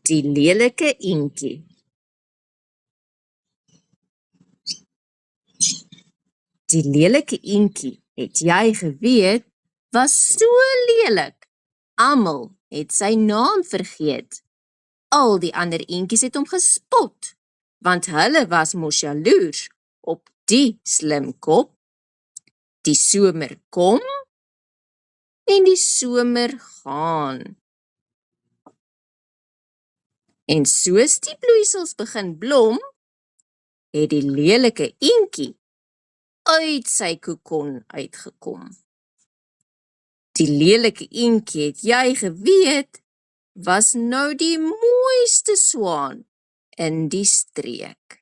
Die lelike eendjie. Die lelike eendjie, het jy geweet, was so lelik. Almal het sy naam vergeet. Al die ander eendjies het hom gespot, want hulle was mos jaloers op die slim kop. Die somer kom en die somer gaan. En soos die bloeisels begin blom, het die lelike eendjie uit sy kokon uitgekom. Die lelike eendjie, het jy geweet, was nou die mooiste swaan in die streek.